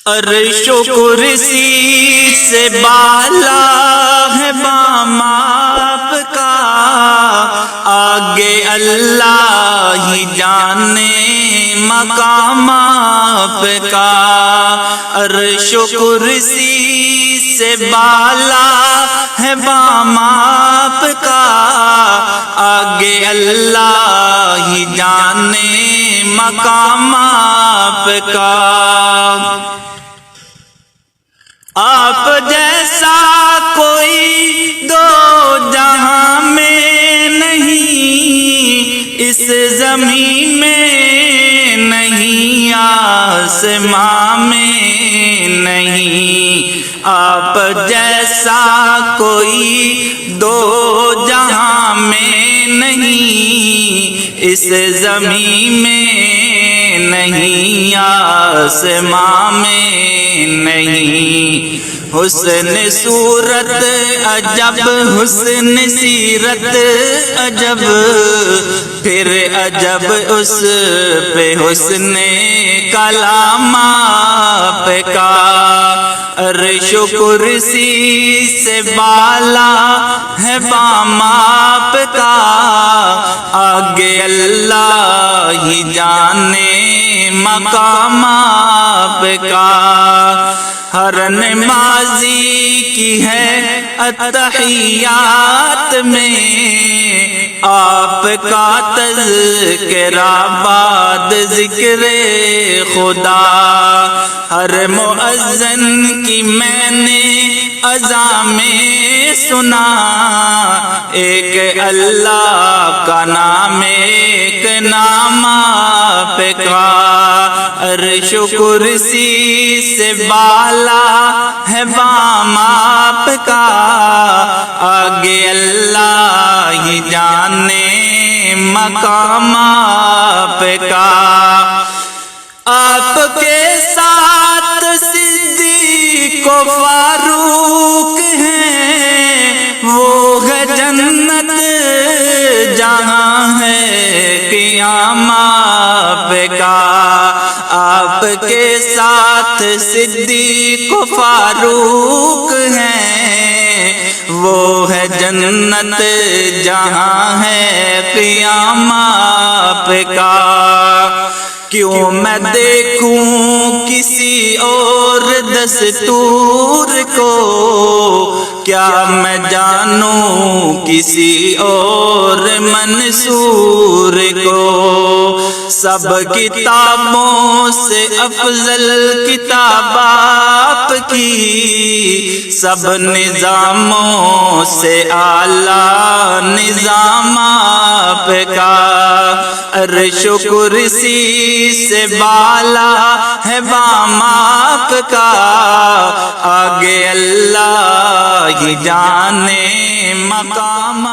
عرش و کرسی سے بالا ہے بام آپ کا، آگے اللہ ہی جانے مقام آپ کا۔ عرش و کرسی سے بالا ہے بام آپ کا، آگے اللہ ہی جانے مقام آپ کا۔ آپ جیسا کوئی دو جہاں میں نہیں، اس زمین میں نہیں، آسمان میں نہیں۔ آپ جیسا کوئی دو جہاں میں نہیں، اس زمین میں نہیں، آسمان میں نہیں۔ حسن صورت عجب، حسن سیرت عجب، پھر عجب اس پہ حسن کلام آپ کا۔ عرش و کرسی سے بالا ہے بام آپ کا، آگے اللہ ہی جانے مقام آپ کا۔ ہر نمازی کی ہے اتحیات میں آپ کا تذکرہ بعد ذکر خدا۔ ہر مؤذن کی میں نے اذان میں سنا، ایک اللہ کا نام، ایک نام آپ کا۔ عرش و کرسی سے بالا ہے بام آپ کا، آگے اللہ ہی جانے مقام آپ کا۔ آپ کے ساتھ صدیق و فاروق ہیں، وہ ہے جنت جہاں ہے قیام آپ کا۔ آپ کے ساتھ صدیق و فاروق ہیں، وہ ہے جنت جہاں ہے قیام آپ کا۔ کیوں میں دیکھوں کسی اور دستور کو، کیا میں جانوں کسی اور منصور کو۔ سب کتابوں سے افضل کتاب آپ کی، سب نظاموں سے اعلیٰ نظام آپ کا۔ عرش و کرسی سے بالا ہے بام آپ کا، آگے اللہ ہی جانے مقام